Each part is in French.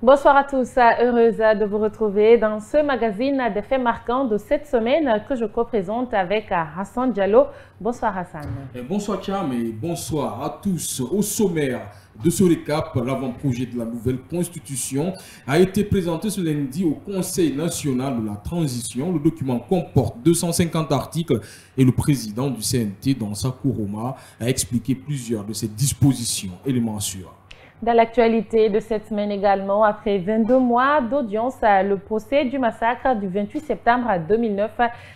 Bonsoir à tous, heureuse de vous retrouver dans ce magazine des faits marquants de cette semaine que je co-présente avec Hassan Diallo. Bonsoir Hassan. Bonsoir Cham et bonsoir à tous. Au sommaire de ce récap, l'avant-projet de la nouvelle constitution a été présenté ce lundi au Conseil national de la transition. Le document comporte 250 articles et le président du CNT, Dansa Kourouma, a expliqué plusieurs de ces dispositions. Éléments sûrs. Dans l'actualité de cette semaine également, après 22 mois d'audience, le procès du massacre du 28 septembre 2009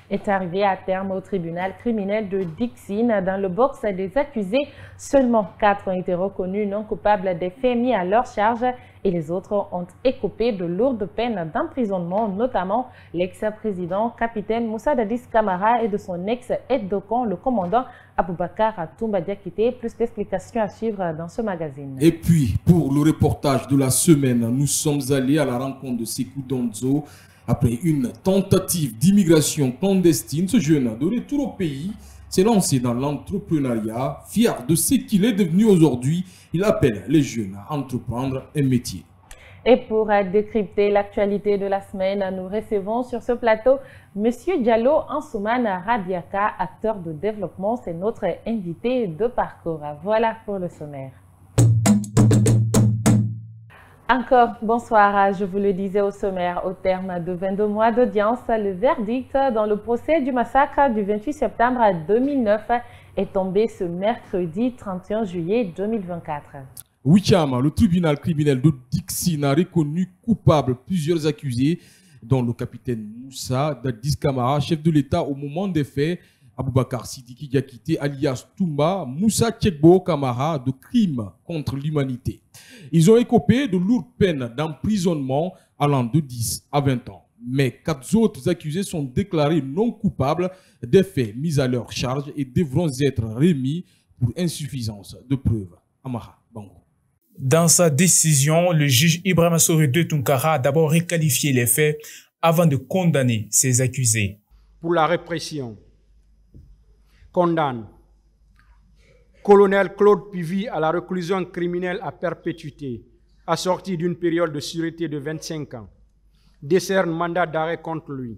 est arrivé à terme au tribunal criminel de Dixine. Dans le box des accusés, seulement 4 ont été reconnus non coupables des faits mis à leur charge et les autres ont écopé de lourdes peines d'emprisonnement, notamment l'ex-président capitaine Moussa Dadis Camara et de son ex-aide de camp, le commandant Aboubakar Toumba Diakité. Plus d'explications à suivre dans ce magazine. Et puis, pour le reportage de la semaine, nous sommes allés à la rencontre de Sekou Donzo. Après une tentative d'immigration clandestine, ce jeune de retour au pays s'est lancé dans l'entrepreneuriat. Fier de ce qu'il est devenu aujourd'hui, il appelle les jeunes à entreprendre un métier. Et pour décrypter l'actualité de la semaine, nous recevons sur ce plateau M. Diallo Ansoumana Rabiaka, acteur de développement. C'est notre invité de parcours. Voilà pour le sommaire. Encore bonsoir, je vous le disais au sommaire, au terme de 22 mois d'audience, le verdict dans le procès du massacre du 28 septembre 2009 est tombé ce mercredi 31 juillet 2024. Wichama, le tribunal criminel de Dixine a reconnu coupable plusieurs accusés, dont le capitaine Moussa Dadis Camara, chef de l'État au moment des faits, Aboubakar Sidiki Diakité alias Toumba, Moussa Tchekbo Camara de crimes contre l'humanité. Ils ont écopé de lourdes peines d'emprisonnement allant de 10 à 20 ans. Mais 4 autres accusés sont déclarés non coupables des faits mis à leur charge et devront être remis pour insuffisance de preuves. Amara Bango. Dans sa décision, le juge Ibrahima Soré de Tunkara a d'abord requalifié les faits avant de condamner ces accusés. Pour la répression, condamne colonel Claude Pivy à la réclusion criminelle à perpétuité, assortie d'une période de sûreté de 25 ans. Décerne mandat d'arrêt contre lui.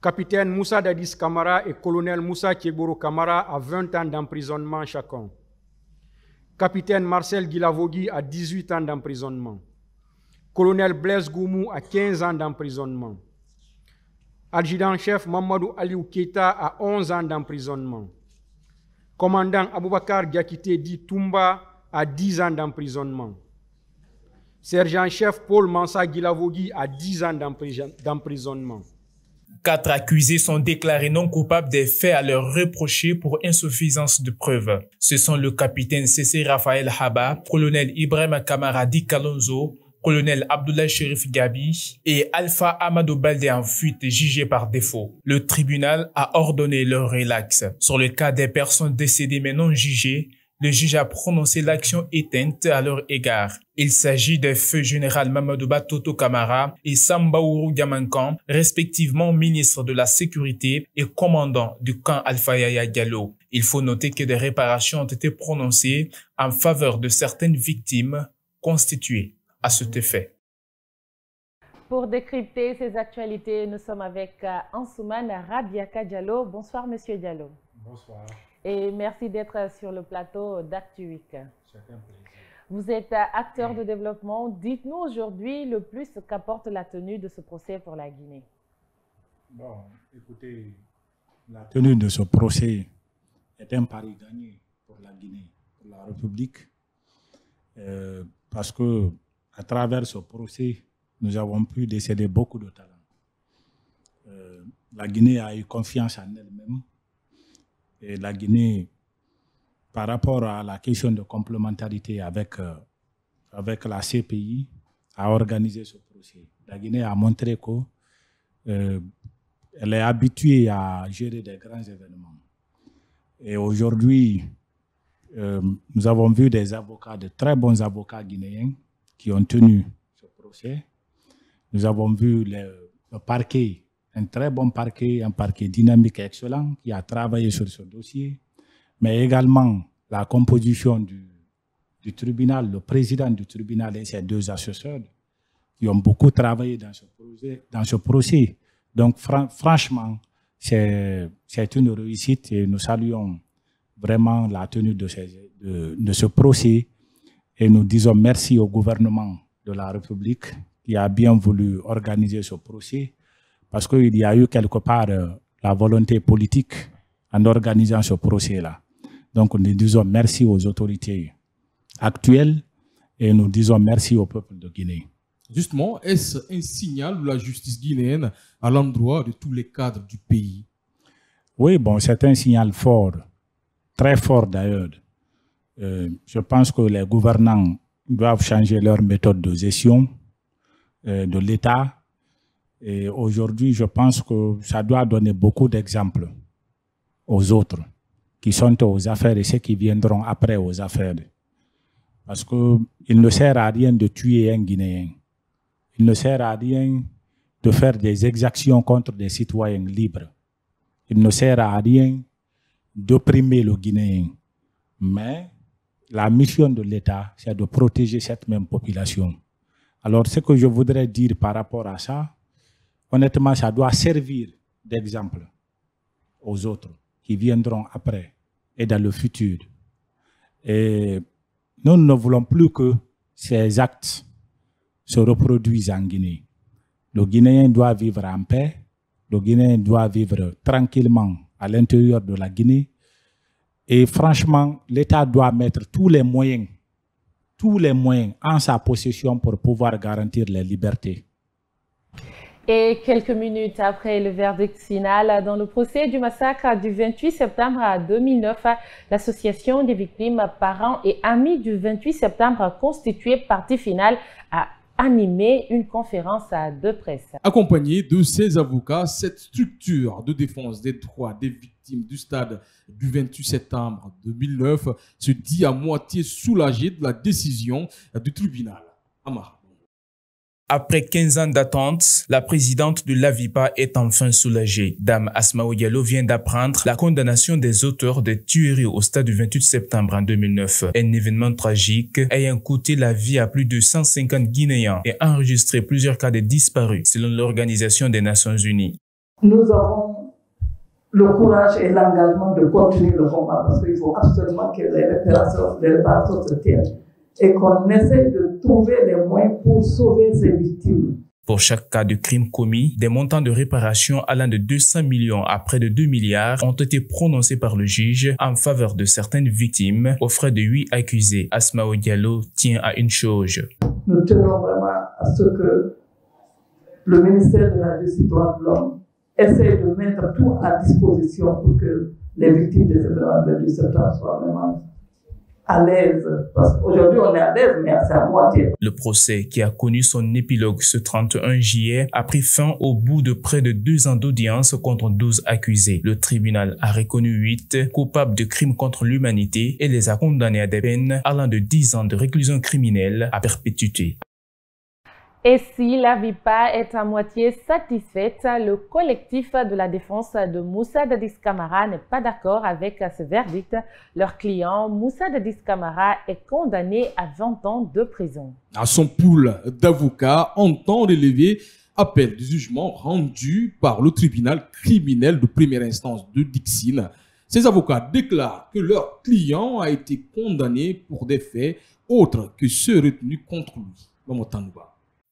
Capitaine Moussa Dadis Camara et colonel Moussa Tchekbo Camara à 20 ans d'emprisonnement chacun. Capitaine Marcel Guilavogui à 18 ans d'emprisonnement. Colonel Blaise Goumou à 15 ans d'emprisonnement. Adjudant-chef Mamadou Aliou Keita à 11 ans d'emprisonnement. Commandant Aboubakar Diakité dit Toumba à 10 ans d'emprisonnement. Sergent-chef Paul Mansa Guilavogui à 10 ans d'emprisonnement. 4 accusés sont déclarés non coupables des faits à leur reprocher pour insuffisance de preuves. Ce sont le capitaine Cessé Raphaël Haba, colonel Ibrahima Kamara Di Kalonzo, colonel Abdoulaye Cherif Gabi et Alpha Amadou Baldé en fuite jugés par défaut. Le tribunal a ordonné leur relax. Sur le cas des personnes décédées mais non jugées, le juge a prononcé l'action éteinte à leur égard. Il s'agit des feux général Mamadouba Toto Camara et Sambaourou Diamankan, respectivement ministre de la Sécurité et commandant du camp Alpha Yaya Diallo. Il faut noter que des réparations ont été prononcées en faveur de certaines victimes constituées à cet effet. Pour décrypter ces actualités, nous sommes avec Ansoumana Rabiaka Diallo. Bonsoir, Monsieur Diallo. Bonsoir. Et merci d'être sur le plateau d'Actu Week. C'est un plaisir. Vous êtes acteur de développement. Dites-nous aujourd'hui le plus qu'apporte la tenue de ce procès pour la Guinée. Bon, écoutez, la tenue de ce procès est un pari gagné pour la Guinée, pour la République, parce que à travers ce procès, nous avons pu déceler beaucoup de talents. La Guinée a eu confiance en elle-même. Et la Guinée, par rapport à la question de complémentarité avec la CPI, a organisé ce procès. La Guinée a montré qu'elle est habituée à gérer des grands événements. Et aujourd'hui, nous avons vu des avocats, de très bons avocats guinéens qui ont tenu ce procès. Nous avons vu le parquet, un très bon parquet, un parquet dynamique et excellent qui a travaillé sur ce dossier, mais également la composition du tribunal, le président du tribunal et ses deux assesseurs qui ont beaucoup travaillé dans ce procès. Donc, franchement, c'est une réussite et nous saluons vraiment la tenue de ce procès et nous disons merci au gouvernement de la République qui a bien voulu organiser ce procès parce qu'il y a eu quelque part la volonté politique en organisant ce procès-là. Donc, nous disons merci aux autorités actuelles et nous disons merci au peuple de Guinée. Justement, est-ce un signal de la justice guinéenne à l'endroit de tous les cadres du pays? Oui, bon, c'est un signal fort, très fort d'ailleurs. Je pense que les gouvernants doivent changer leur méthode de gestion de l'État. Et aujourd'hui, je pense que ça doit donner beaucoup d'exemples aux autres qui sont aux affaires et ceux qui viendront après aux affaires. Parce qu'il ne sert à rien de tuer un Guinéen. Il ne sert à rien de faire des exactions contre des citoyens libres. Il ne sert à rien d'opprimer le Guinéen. Mais la mission de l'État, c'est de protéger cette même population. Alors, ce que je voudrais dire par rapport à ça, honnêtement, ça doit servir d'exemple aux autres qui viendront après et dans le futur. Et nous ne voulons plus que ces actes se reproduisent en Guinée. Le Guinéen doit vivre en paix, le Guinéen doit vivre tranquillement à l'intérieur de la Guinée. Et franchement, l'État doit mettre tous les moyens en sa possession pour pouvoir garantir les libertés. Et quelques minutes après le verdict final dans le procès du massacre du 28 septembre 2009, l'association des victimes, parents et amis du 28 septembre constituée partie finale a animé une conférence de presse. Accompagné de ses avocats, cette structure de défense des droits des victimes du stade du 28 septembre 2009 se dit à moitié soulagée de la décision du tribunal. Amar. Après 15 ans d'attente, la présidente de l'AVIPA est enfin soulagée. Dame Asmaou Diallo vient d'apprendre la condamnation des auteurs des tueries au stade du 28 septembre en 2009. Un événement tragique ayant coûté la vie à plus de 150 Guinéens et enregistré plusieurs cas de disparus, selon l'Organisation des Nations Unies. Nous avons le courage et l'engagement de continuer le combat parce qu'il faut absolument que les réparations se tiennent. Et qu'on essaie de trouver les moyens pour sauver ces victimes. Pour chaque cas de crime commis, des montants de réparation allant de 200 millions à près de 2 milliards ont été prononcés par le juge en faveur de certaines victimes aux frais de 8 accusés. Asmaou Diallo tient à une chose. Nous tenons vraiment à ce que le ministère de la Justice et des droits de l'homme essaie de mettre tout à disposition pour que les victimes des événements du 28 septembre soient vraiment à l'aise, parce qu'aujourd'hui on est à l'aise, mais c'est à moitié. Le procès, qui a connu son épilogue ce 31 juillet, a pris fin au bout de près de 2 ans d'audience contre 12 accusés. Le tribunal a reconnu 8 coupables de crimes contre l'humanité et les a condamnés à des peines allant de 10 ans de réclusion criminelle à perpétuité. Et si l'AVIPA est à moitié satisfaite, le collectif de la défense de Moussa Dadis Camara n'est pas d'accord avec ce verdict. Leur client, Moussa Dadis Camara, est condamné à 20 ans de prison. À son pool d'avocats entend relever appel du jugement rendu par le tribunal criminel de première instance de Dixine. Ces avocats déclarent que leur client a été condamné pour des faits autres que ceux retenus contre lui.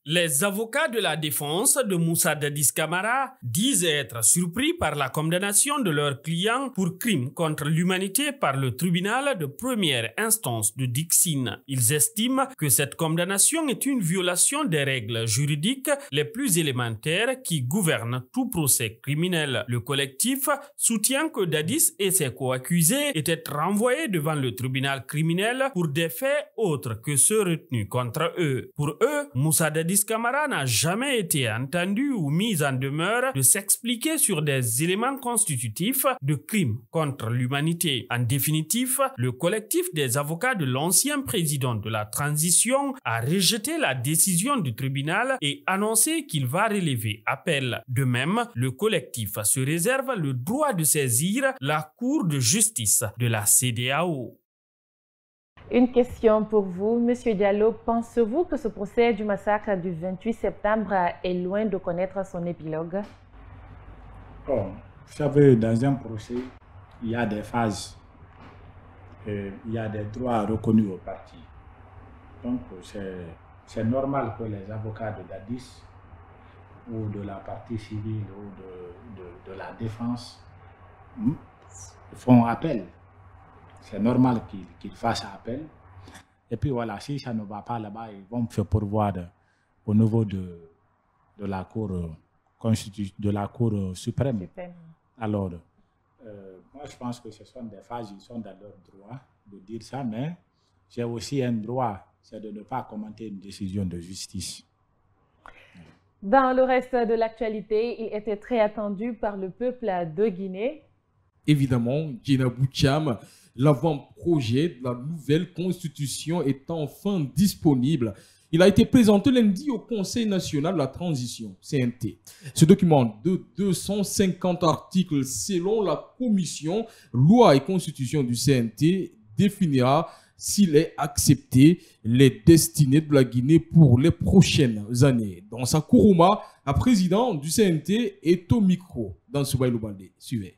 Les avocats de la défense de Moussa Dadis Camara disent être surpris par la condamnation de leur client pour crime contre l'humanité par le tribunal de première instance de Dixine. Ils estiment que cette condamnation est une violation des règles juridiques les plus élémentaires qui gouvernent tout procès criminel. Le collectif soutient que Dadis et ses co-accusés étaient renvoyés devant le tribunal criminel pour des faits autres que ceux retenus contre eux. Pour eux, Moussa Dadis Camara n'a jamais été entendu ou mis en demeure de s'expliquer sur des éléments constitutifs de crimes contre l'humanité. En définitive, le collectif des avocats de l'ancien président de la transition a rejeté la décision du tribunal et annoncé qu'il va relever appel. De même, le collectif se réserve le droit de saisir la Cour de justice de la CEDEAO. Une question pour vous, Monsieur Diallo. Pensez-vous que ce procès du massacre du 28 septembre est loin de connaître son épilogue? Bon, vous savez, dans un procès, il y a des phases. Il y a des droits reconnus aux parties. Donc, c'est normal que les avocats de Dadis ou de la partie civile ou de la défense font appel. C'est normal qu'ils fassent appel. Et puis voilà, si ça ne va pas là-bas, ils vont faire pourvoir au niveau de la Cour suprême. Alors, moi je pense que ce sont des phases, ils sont dans leur droit de dire ça, mais j'ai aussi un droit, c'est de ne pas commenter une décision de justice. Dans le reste de l'actualité, il était très attendu par le peuple de Guinée. Évidemment, Djena Boucham, l'avant-projet de la nouvelle constitution est enfin disponible. Il a été présenté lundi au Conseil national de la transition, CNT. Ce document de 250 articles selon la commission loi et constitution du CNT définira, s'il est accepté, les destinées de la Guinée pour les prochaines années. Dans sa Kourouma, la présidente du CNT est au micro dans Soubaïlou Baldé. Suivez.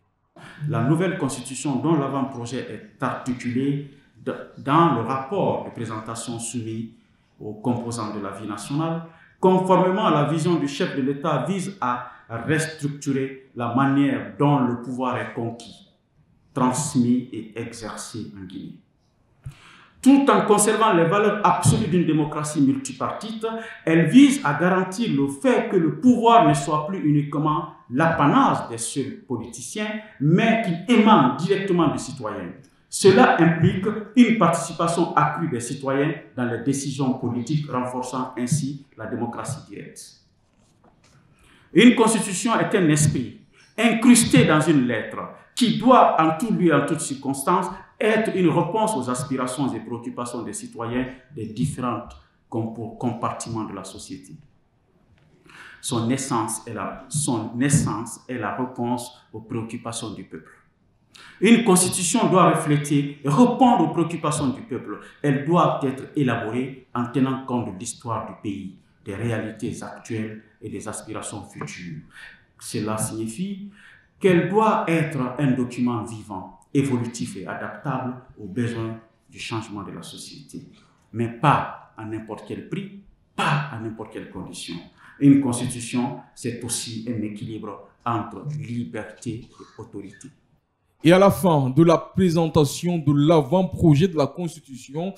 La nouvelle constitution dont l'avant-projet est articulé dans le rapport de présentation soumis aux composants de la vie nationale, conformément à la vision du chef de l'État, vise à restructurer la manière dont le pouvoir est conquis, transmis et exercé en Guinée. Tout en conservant les valeurs absolues d'une démocratie multipartite, elle vise à garantir le fait que le pouvoir ne soit plus uniquement l'apanage des seuls politiciens, mais qu'il émane directement des citoyens. Cela implique une participation accrue des citoyens dans les décisions politiques, renforçant ainsi la démocratie directe. Une constitution est un esprit incrusté dans une lettre qui doit, en tout lieu et en toute circonstance, être une réponse aux aspirations et préoccupations des citoyens des différents compartiments de la société. Son essence est la réponse aux préoccupations du peuple. Une constitution doit refléter et répondre aux préoccupations du peuple. Elle doit être élaborée en tenant compte de l'histoire du pays, des réalités actuelles et des aspirations futures. Cela signifie qu'elle doit être un document vivant, évolutif et adaptable aux besoins du changement de la société. Mais pas à n'importe quel prix, pas à n'importe quelle condition. Une constitution, c'est aussi un équilibre entre liberté et autorité. Et à la fin de la présentation de l'avant-projet de la Constitution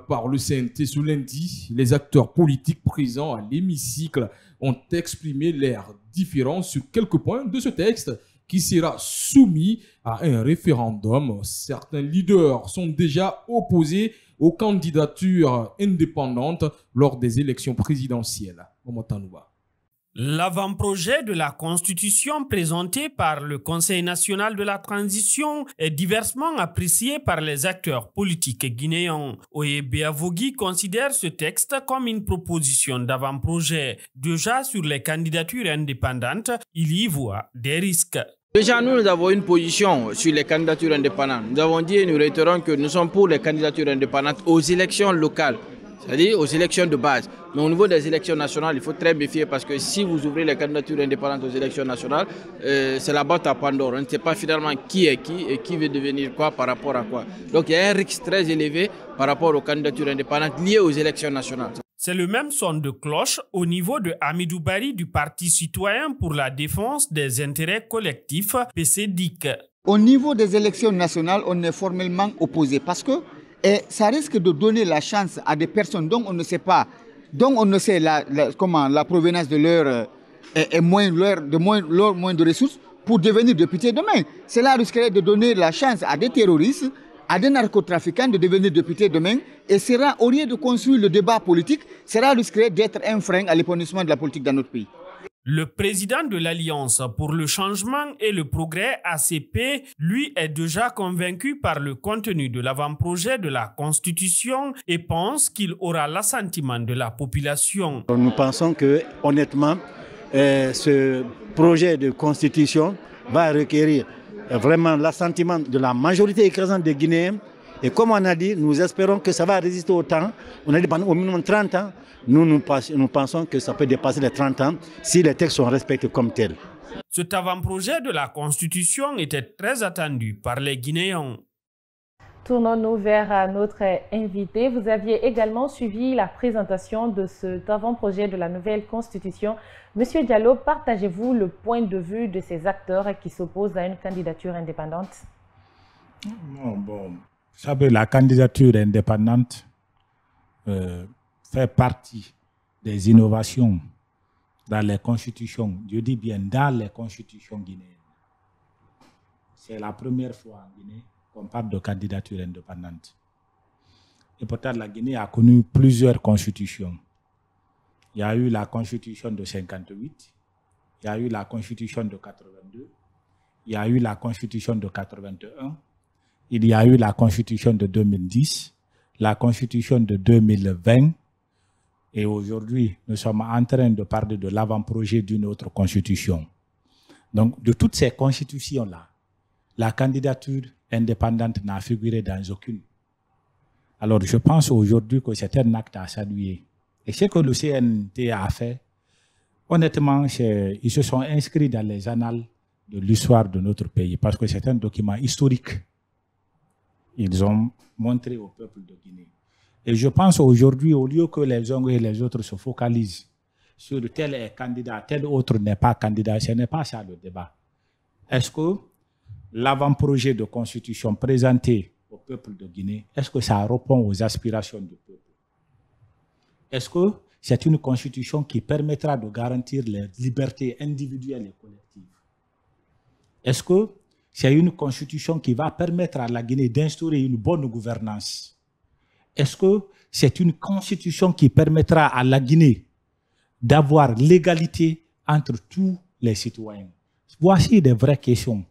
par le CNT ce lundi, les acteurs politiques présents à l'hémicycle ont exprimé leurs différences sur quelques points de ce texte qui sera soumis à un référendum. Certains leaders sont déjà opposés aux candidatures indépendantes lors des élections présidentielles. L'avant-projet de la Constitution présenté par le Conseil national de la transition est diversement apprécié par les acteurs politiques guinéens. Oyebe Avogui considère ce texte comme une proposition d'avant-projet. Déjà sur les candidatures indépendantes, il y voit des risques. Déjà, nous avons une position sur les candidatures indépendantes. Nous avons dit et nous réitérons que nous sommes pour les candidatures indépendantes aux élections locales, c'est-à-dire aux élections de base. Mais au niveau des élections nationales, il faut très méfier parce que si vous ouvrez les candidatures indépendantes aux élections nationales, c'est la boîte à Pandore. On ne sait pas finalement qui est qui et qui veut devenir quoi par rapport à quoi. Donc il y a un risque très élevé par rapport aux candidatures indépendantes liées aux élections nationales. C'est le même son de cloche au niveau de Hamidou Bari du Parti citoyen pour la défense des intérêts collectifs, PCDIC. Au niveau des élections nationales, on est formellement opposé parce que ça risque de donner la chance à des personnes dont on ne sait pas, dont on ne sait la provenance de leur moins de ressources pour devenir député demain. Cela risquerait de donner la chance à des terroristes, à des narcotrafiquants de devenir députés demain et sera, au lieu de construire le débat politique, cela risquerait d'être un frein à l'épanouissement de la politique dans notre pays. Le président de l'Alliance pour le changement et le progrès ACP, lui, est déjà convaincu par le contenu de l'avant-projet de la Constitution et pense qu'il aura l'assentiment de la population. Nous pensons que, honnêtement, ce projet de Constitution va requérir vraiment l'assentiment de la majorité écrasante des Guinéens Et comme on a dit, nous espérons que ça va résister au temps. On a dit pendant au minimum 30 ans. Nous pensons que ça peut dépasser les 30 ans si les textes sont respectés comme tels. Cet avant-projet de la Constitution était très attendu par les Guinéens. Tournons-nous vers notre invité. Vous aviez également suivi la présentation de cet avant-projet de la nouvelle Constitution. Monsieur Diallo, partagez-vous le point de vue de ces acteurs qui s'opposent à une candidature indépendante? Non, bon, vous savez, la candidature indépendante fait partie des innovations dans les constitutions, je dis bien dans les constitutions guinéennes. C'est la première fois en Guinée qu'on parle de candidature indépendante. Et pourtant, la Guinée a connu plusieurs constitutions. Il y a eu la constitution de 58, il y a eu la constitution de 82, il y a eu la constitution de 81, il y a eu la constitution de 2010, la constitution de 2020, et aujourd'hui, nous sommes en train de parler de l'avant-projet d'une autre constitution. Donc, de toutes ces constitutions-là, la candidature indépendante n'a figuré dans aucune. Alors, je pense aujourd'hui que c'est un acte à saluer. Et ce que le CNT a fait, honnêtement, ils se sont inscrits dans les annales de l'histoire de notre pays, parce que c'est un document historique. Ils ont montré au peuple de Guinée. Et je pense aujourd'hui, au lieu que les uns et les autres se focalisent sur tel est candidat, tel autre n'est pas candidat, ce n'est pas ça le débat. Est-ce que l'avant-projet de constitution présenté au peuple de Guinée, est-ce que ça répond aux aspirations du peuple? Est-ce que c'est une constitution qui permettra de garantir les libertés individuelles et collectives? Est-ce que c'est une constitution qui va permettre à la Guinée d'instaurer une bonne gouvernance? Est-ce que c'est une constitution qui permettra à la Guinée d'avoir l'égalité entre tous les citoyens? Voici des vraies questions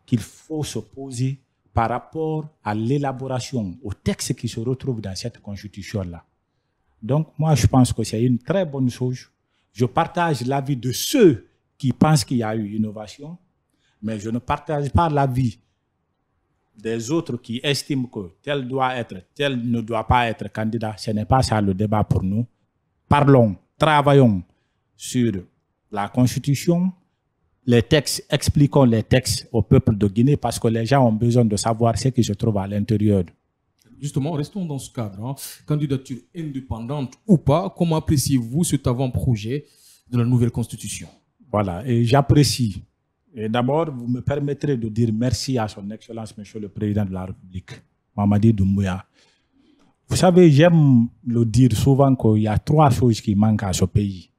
qu'il faut se poser par rapport à l'élaboration, au texte qui se retrouve dans cette constitution-là. Donc, moi, je pense que c'est une très bonne chose. Je partage l'avis de ceux qui pensent qu'il y a eu innovation, mais je ne partage pas l'avis des autres qui estiment que tel doit être, tel ne doit pas être candidat. Ce n'est pas ça le débat pour nous. Parlons, travaillons sur la Constitution, les textes, expliquons les textes au peuple de Guinée parce que les gens ont besoin de savoir ce qui se trouve à l'intérieur. Justement, restons dans ce cadre. Hein. Candidature indépendante ou pas, comment appréciez-vous cet avant-projet de la nouvelle Constitution? Voilà, et j'apprécie. Et d'abord, vous me permettrez de dire merci à son Excellence, Monsieur le Président de la République, Mamadi Doumbouya. Vous savez, j'aime le dire souvent qu'il y a trois choses qui manquent à ce pays.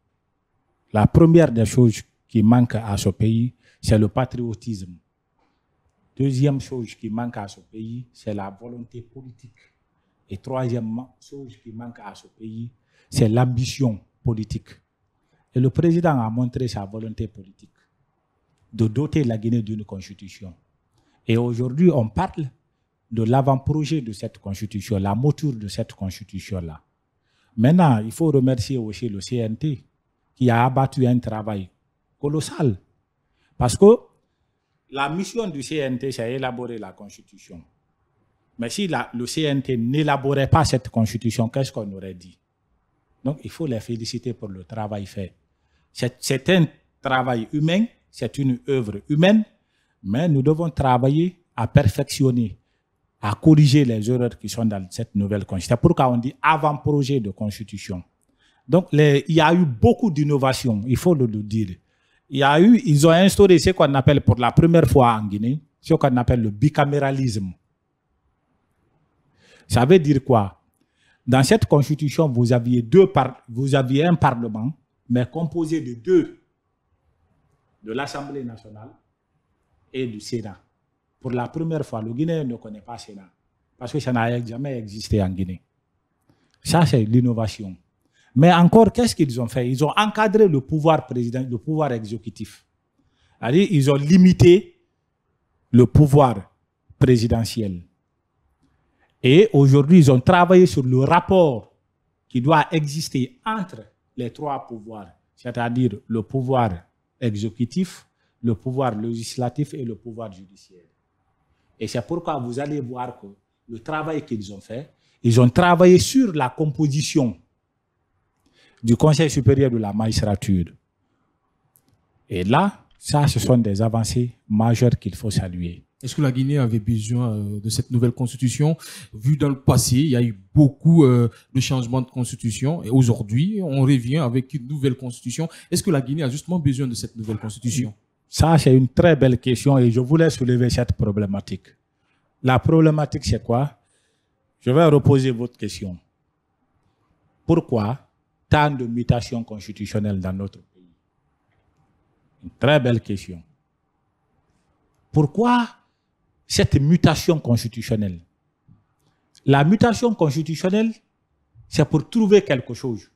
La première des choses qui manque à ce pays, c'est le patriotisme. Deuxième chose qui manque à ce pays, c'est la volonté politique. Et troisième chose qui manque à ce pays, c'est l'ambition politique. Et le président a montré sa volonté politique de doter la Guinée d'une constitution. Et aujourd'hui, on parle de l'avant-projet de cette constitution, la mouture de cette constitution-là. Maintenant, il faut remercier aussi le CNT qui a abattu un travail colossal. Parce que la mission du CNT, c'est élaborer la constitution. Mais si le CNT n'élaborait pas cette constitution, qu'est-ce qu'on aurait dit? Donc, il faut les féliciter pour le travail fait. C'est un travail humain, c'est une œuvre humaine, mais nous devons travailler à perfectionner, à corriger les erreurs qui sont dans cette nouvelle constitution. C'est pourquoi on dit avant-projet de constitution. Donc, il y a eu beaucoup d'innovations, il faut le dire. Ils ont instauré ce qu'on appelle pour la première fois en Guinée, ce qu'on appelle le bicaméralisme. Ça veut dire quoi? Dans cette constitution, vous aviez un parlement, mais composé de deux, de l'Assemblée nationale et du Sénat. Pour la première fois, le Guinéen ne connaît pas le Sénat, parce que ça n'a jamais existé en Guinée. Ça, c'est l'innovation. Mais encore, qu'est-ce qu'ils ont fait? Ils ont encadré le pouvoir président, le pouvoir exécutif. C'est-à-dire, ils ont limité le pouvoir présidentiel. Et aujourd'hui, ils ont travaillé sur le rapport qui doit exister entre les trois pouvoirs, c'est-à-dire le pouvoir exécutif, le pouvoir législatif et le pouvoir judiciaire. Et c'est pourquoi vous allez voir que le travail qu'ils ont fait. Ils ont travaillé sur la composition du Conseil supérieur de la magistrature. Et là, ça, ce sont des avancées majeures qu'il faut saluer. Est-ce que la Guinée avait besoin de cette nouvelle constitution? Vu dans le passé, il y a eu beaucoup de changements de constitution et aujourd'hui, on revient avec une nouvelle constitution. Est-ce que la Guinée a justement besoin de cette nouvelle constitution? Ça, c'est une très belle question et je voulais soulever cette problématique. La problématique, c'est quoi? Je vais reposer votre question. Pourquoi tant de mutations constitutionnelles dans notre pays? Une très belle question. Pourquoi cette mutation constitutionnelle? La mutation constitutionnelle, c'est pour trouver quelque chose.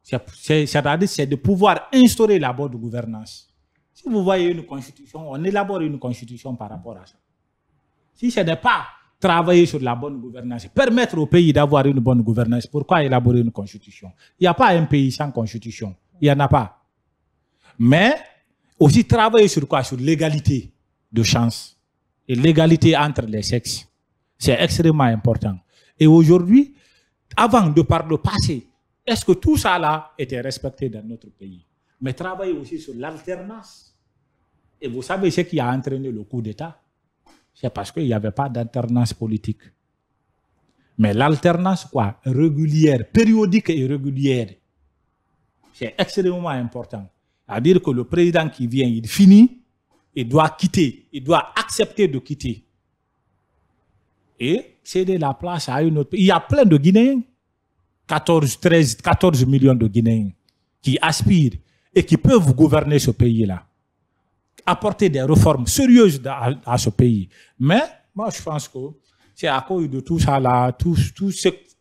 C'est-à-dire, c'est de pouvoir instaurer la bonne gouvernance. Si vous voyez une constitution, on élabore une constitution par rapport à ça. Si ce n'est pas travailler sur la bonne gouvernance, permettre au pays d'avoir une bonne gouvernance, pourquoi élaborer une constitution? Il n'y a pas un pays sans constitution. Il n'y en a pas. Mais aussi travailler sur quoi? Sur l'égalité de chance et l'égalité entre les sexes. C'est extrêmement important. Et aujourd'hui, avant de par le passé, est-ce que tout ça là était respecté dans notre pays? Mais travailler aussi sur l'alternance. Et vous savez ce qui a entraîné le coup d'État? C'est parce qu'il n'y avait pas d'alternance politique. Mais l'alternance quoi? Régulière, périodique et régulière. C'est extrêmement important. C'est-à-dire que le président qui vient, il finit, il doit quitter, il doit accepter de quitter. Et céder la place à une autre. Il y a plein de Guinéens, 14 millions de Guinéens, qui aspirent et qui peuvent gouverner ce pays-là. Apporter des réformes sérieuses à ce pays. Mais moi, je pense que c'est à cause de tout ça là,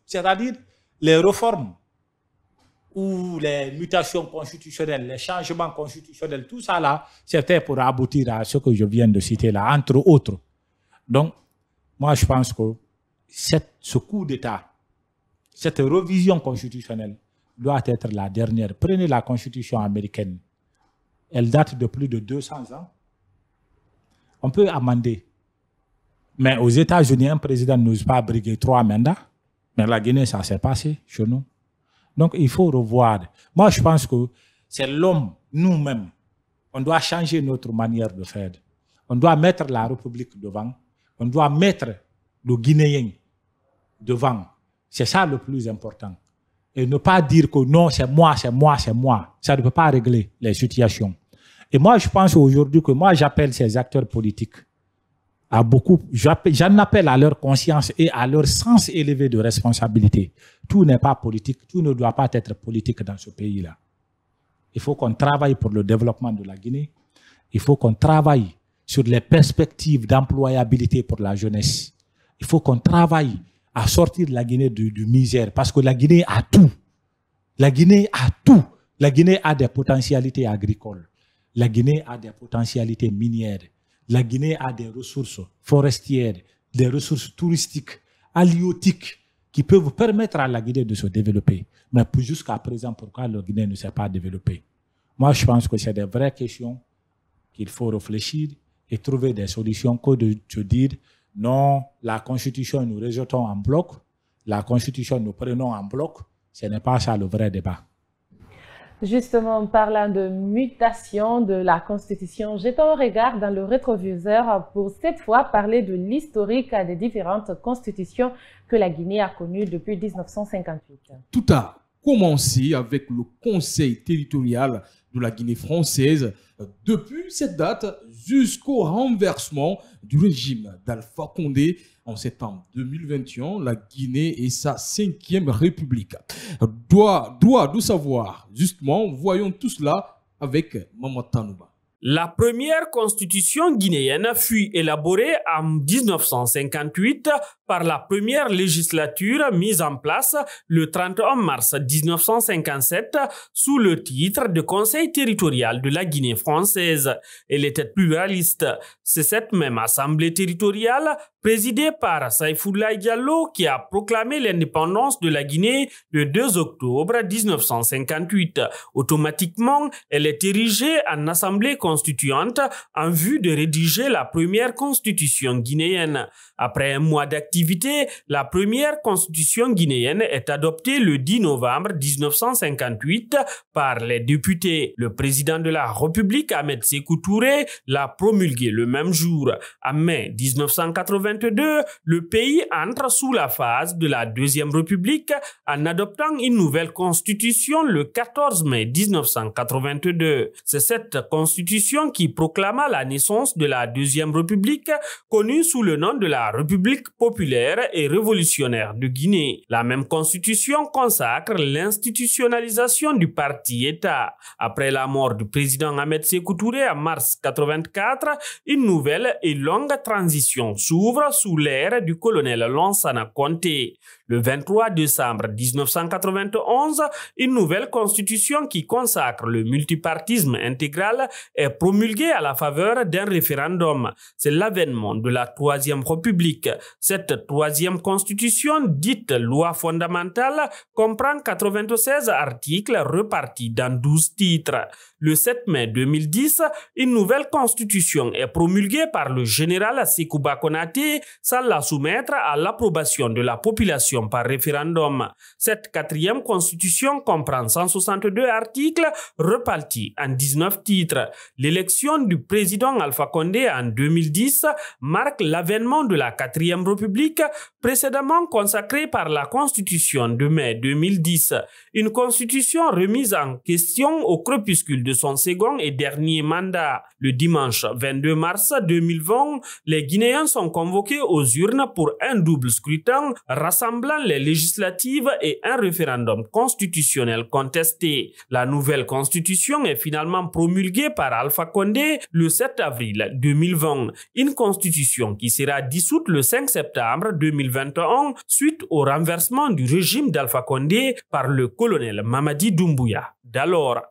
c'est-à-dire les réformes ou les mutations constitutionnelles, les changements constitutionnels, tout ça là, c'était pour aboutir à ce que je viens de citer là, entre autres. Donc, moi, je pense que ce coup d'État, cette révision constitutionnelle doit être la dernière. Prenez la constitution américaine. Elle date de plus de 200 ans. On peut amender. Mais aux États-Unis, un président n'ose pas briguer 3 mandats. Mais la Guinée, ça s'est passé chez nous. Donc, il faut revoir. Moi, je pense que c'est l'homme, nous-mêmes. On doit changer notre manière de faire. On doit mettre la République devant. On doit mettre le Guinéen devant. C'est ça le plus important. Et ne pas dire que non, c'est moi, c'est moi, c'est moi. Ça ne peut pas régler les situations. Et moi, je pense aujourd'hui que moi, j'appelle ces acteurs politiques à beaucoup, j'en appelle à leur conscience et à leur sens élevé de responsabilité. Tout n'est pas politique, tout ne doit pas être politique dans ce pays-là. Il faut qu'on travaille pour le développement de la Guinée. Il faut qu'on travaille sur les perspectives d'employabilité pour la jeunesse. Il faut qu'on travaille à sortir la Guinée du misère parce que la Guinée a tout. La Guinée a tout. La Guinée a des potentialités agricoles. La Guinée a des potentialités minières. La Guinée a des ressources forestières, des ressources touristiques, halieutiques qui peuvent permettre à la Guinée de se développer. Mais jusqu'à présent, pourquoi la Guinée ne s'est pas développée? Moi, je pense que c'est des vraies questions qu'il faut réfléchir et trouver des solutions que de se dire non, la Constitution, nous rejetons en bloc, la Constitution, nous prenons en bloc. Ce n'est pas ça le vrai débat. Justement, en parlant de mutation de la Constitution, jetons un regard dans le rétroviseur pour cette fois parler de l'historique des différentes constitutions que la Guinée a connues depuis 1958. Tout a commencé avec le Conseil territorial de la Guinée française depuis cette date jusqu'au renversement du régime d'Alpha Condé en septembre 2021. La Guinée est sa 5e république. Doit de savoir, justement, voyons tout cela avec Maman Tanouba. La première constitution guinéenne fut élaborée en 1958 par la première législature mise en place le 31 mars 1957 sous le titre de Conseil territorial de la Guinée française. Elle était pluraliste. C'est cette même assemblée territoriale présidée par Saïfoulaye Diallo qui a proclamé l'indépendance de la Guinée le 2 octobre 1958. Automatiquement, elle est érigée en assemblée constituante en vue de rédiger la première constitution guinéenne. Après un mois d'activité activité, la première constitution guinéenne est adoptée le 10 novembre 1958 par les députés. Le président de la République, Ahmed Sékou Touré, l'a promulguée le même jour. En mai 1982, le pays entre sous la phase de la Deuxième République en adoptant une nouvelle constitution le 14 mai 1982. C'est cette constitution qui proclama la naissance de la Deuxième République, connue sous le nom de la République populaire et révolutionnaire de Guinée. La même constitution consacre l'institutionnalisation du parti-État. Après la mort du président Ahmed Sékou Touré en mars 1984, une nouvelle et longue transition s'ouvre sous l'ère du colonel Lansana Conté. Le 23 décembre 1991, une nouvelle constitution qui consacre le multipartisme intégral est promulguée à la faveur d'un référendum. C'est l'avènement de la Troisième République. Cette troisième constitution, dite loi fondamentale, comprend 96 articles répartis dans 12 titres. Le 7 mai 2010, une nouvelle constitution est promulguée par le général Sékouba Konaté sans la soumettre à l'approbation de la population par référendum. Cette quatrième constitution comprend 162 articles répartis en 19 titres. L'élection du président Alpha Condé en 2010 marque l'avènement de la quatrième république précédemment consacrée par la constitution de mai 2010. Une constitution remise en question au crépuscule de son second et dernier mandat. Le dimanche 22 mars 2020, les Guinéens sont convoqués aux urnes pour un double scrutin rassemblant les législatives et un référendum constitutionnel contesté. La nouvelle constitution est finalement promulguée par Alpha Condé le 7 avril 2020. Une constitution qui sera dissoute le 5 septembre 2021 suite au renversement du régime d'Alpha Condé par le colonel Mamadi Doumbouya. D'alors,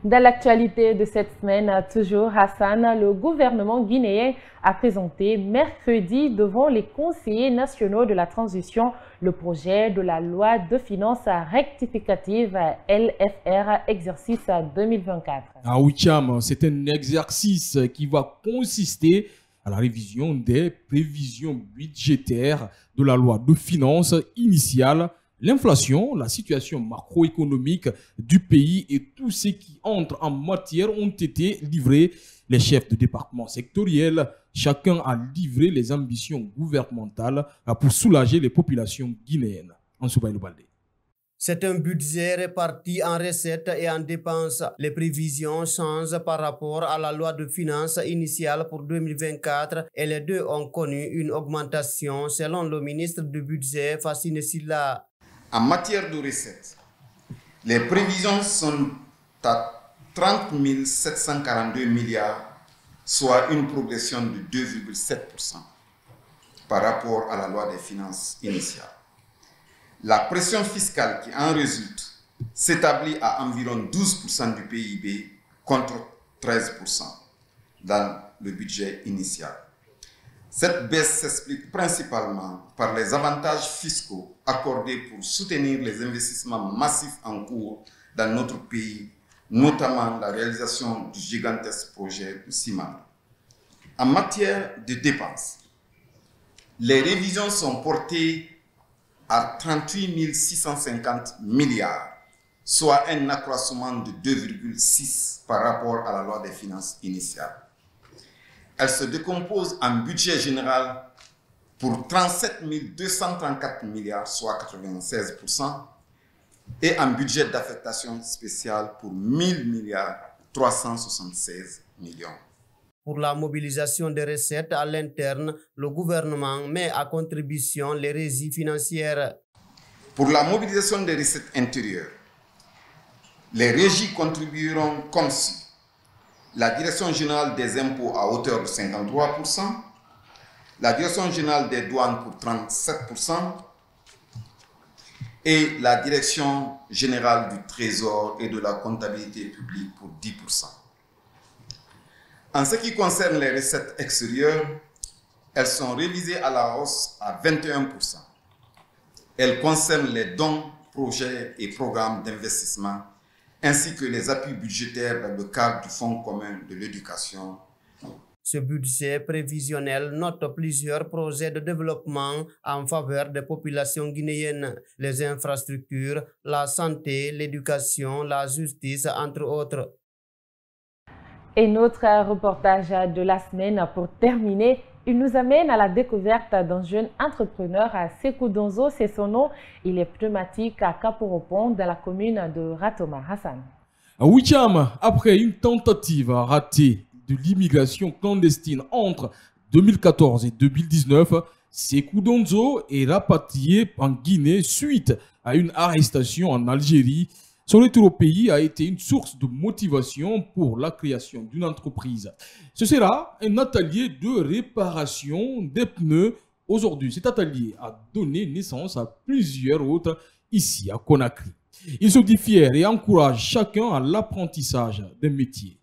dans l'actualité de cette semaine, toujours Hassan, le gouvernement guinéen a présenté mercredi devant les conseillers nationaux de la transition le projet de la loi de finances rectificative LFR exercice 2024. Ah oui, Cham, c'est un exercice qui va consister à la révision des prévisions budgétaires de la loi de finances initiale. L'inflation, la situation macroéconomique du pays et tout ce qui entre en matière ont été livrés. Les chefs de département sectoriels, chacun a livré les ambitions gouvernementales pour soulager les populations guinéennes. Ansoubaïlou Baldé. C'est un budget réparti en recettes et en dépenses. Les prévisions changent par rapport à la loi de finances initiale pour 2024 et les deux ont connu une augmentation selon le ministre du budget Fassine Silla. En matière de recettes, les prévisions sont à 30 742 milliards, soit une progression de 2,7% par rapport à la loi des finances initiale. La pression fiscale qui en résulte s'établit à environ 12% du PIB contre 13% dans le budget initial. Cette baisse s'explique principalement par les avantages fiscaux accordés pour soutenir les investissements massifs en cours dans notre pays, notamment la réalisation du gigantesque projet du Simandou. En matière de dépenses, les révisions sont portées à 38 650 milliards, soit un accroissement de 2,6 par rapport à la loi des finances initiale. Elle se décompose en budget général pour 37 234 milliards, soit 96%, et en budget d'affectation spéciale pour 1000 milliards, 376 millions. Pour la mobilisation des recettes à l'interne, le gouvernement met à contribution les régies financières. Pour la mobilisation des recettes intérieures, les régies contribueront comme suit. La Direction générale des impôts à hauteur de 53%, la Direction générale des douanes pour 37% et la Direction générale du Trésor et de la comptabilité publique pour 10%. En ce qui concerne les recettes extérieures, elles sont révisées à la hausse à 21%. Elles concernent les dons, projets et programmes d'investissement ainsi que les appuis budgétaires dans le cadre du Fonds commun de l'éducation. Ce budget prévisionnel note plusieurs projets de développement en faveur des populations guinéennes, les infrastructures, la santé, l'éducation, la justice, entre autres. Et notre reportage de la semaine, pour terminer, il nous amène à la découverte d'un jeune entrepreneur à Sekou Donzo, c'est son nom. Il est pneumatique à Kaporopon, dans la commune de Ratoma. Hassan. À Wicham, après une tentative ratée de l'immigration clandestine entre 2014 et 2019, Sekou Donzo est rapatrié en Guinée suite à une arrestation en Algérie. Son retour au pays a été une source de motivation pour la création d'une entreprise. Ce sera un atelier de réparation des pneus. Aujourd'hui, cet atelier a donné naissance à plusieurs autres ici à Conakry. Il se dit fier et encourage chacun à l'apprentissage des métiers.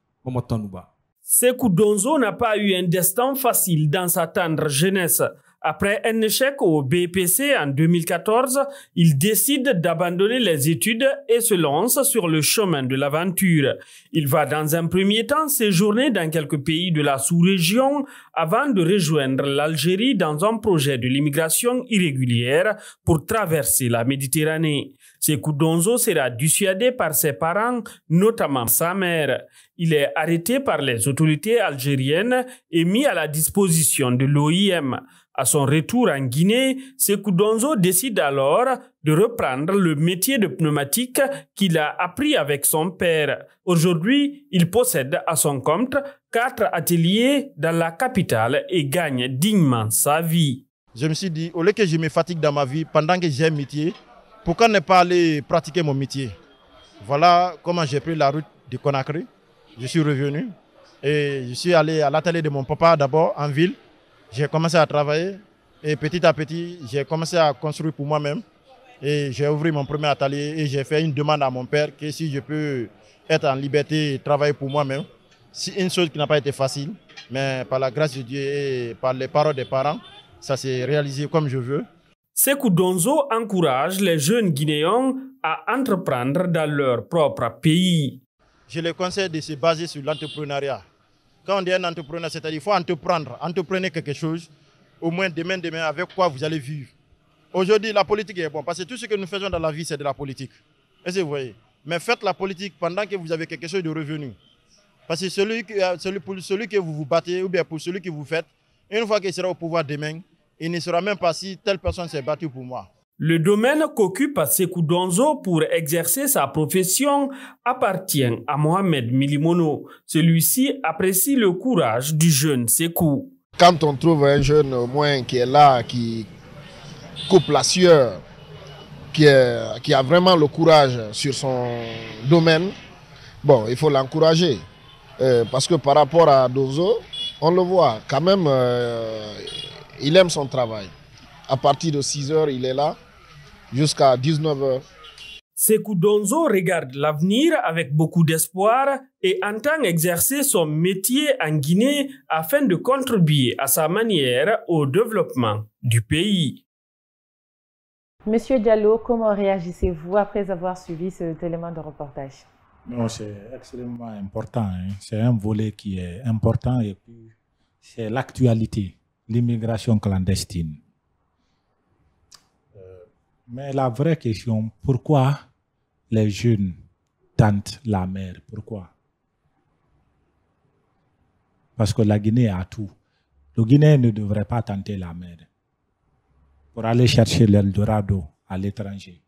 Sekou Donzo n'a pas eu un destin facile dans sa tendre jeunesse. Après un échec au BPC en 2014, il décide d'abandonner les études et se lance sur le chemin de l'aventure. Il va dans un premier temps séjourner dans quelques pays de la sous-région avant de rejoindre l'Algérie dans un projet de l'immigration irrégulière pour traverser la Méditerranée. Sekou Donzo sera dissuadé par ses parents, notamment sa mère. Il est arrêté par les autorités algériennes et mis à la disposition de l'OIM. À son retour en Guinée, Sekou Donzo décide alors de reprendre le métier de pneumatique qu'il a appris avec son père. Aujourd'hui, il possède à son compte 4 ateliers dans la capitale et gagne dignement sa vie. Je me suis dit, au lieu que je me fatigue dans ma vie pendant que j'ai un métier, pourquoi ne pas aller pratiquer mon métier? Voilà comment j'ai pris la route de Conakry. Je suis revenu et je suis allé à l'atelier de mon papa d'abord en ville. J'ai commencé à travailler et petit à petit, j'ai commencé à construire pour moi-même. Et j'ai ouvert mon premier atelier et j'ai fait une demande à mon père que si je peux être en liberté et travailler pour moi-même. C'est une chose qui n'a pas été facile, mais par la grâce de Dieu et par les paroles des parents, ça s'est réalisé comme je veux. Sekou Donzo encourage les jeunes Guinéens à entreprendre dans leur propre pays. Je les conseille de se baser sur l'entrepreneuriat. Quand on dit un entrepreneur, c'est-à-dire qu'il faut entreprendre. Entreprenez quelque chose, au moins demain, avec quoi vous allez vivre. Aujourd'hui, la politique est bonne, parce que tout ce que nous faisons dans la vie, c'est de la politique. Est-ce que vous voyez? Mais faites la politique pendant que vous avez quelque chose de revenu. Parce que pour celui que vous vous battez, ou bien pour celui que vous faites, une fois qu'il sera au pouvoir demain, il ne saura même pas si telle personne s'est battue pour moi. Le domaine qu'occupe Sekou Donzo pour exercer sa profession appartient à Mohamed Milimono. Celui-ci apprécie le courage du jeune Sekou. Quand on trouve un jeune au moins qui est là, qui coupe la sueur, qui a vraiment le courage sur son domaine, bon, il faut l'encourager. Parce que par rapport à Donzo, on le voit quand même, il aime son travail. À partir de 6 h, il est là jusqu'à 19 h. Sekou Donzo regarde l'avenir avec beaucoup d'espoir et entend exercer son métier en Guinée afin de contribuer à sa manière au développement du pays. Monsieur Diallo, comment réagissez-vous après avoir suivi cet élément de reportage? Non, c'est extrêmement important. C'est un volet qui est important et puis c'est l'actualité, l'immigration clandestine. Mais la vraie question, pourquoi les jeunes tentent la mer? Pourquoi? Parce que la Guinée a tout. Le Guinéen ne devrait pas tenter la mer pour aller chercher l'Eldorado à l'étranger.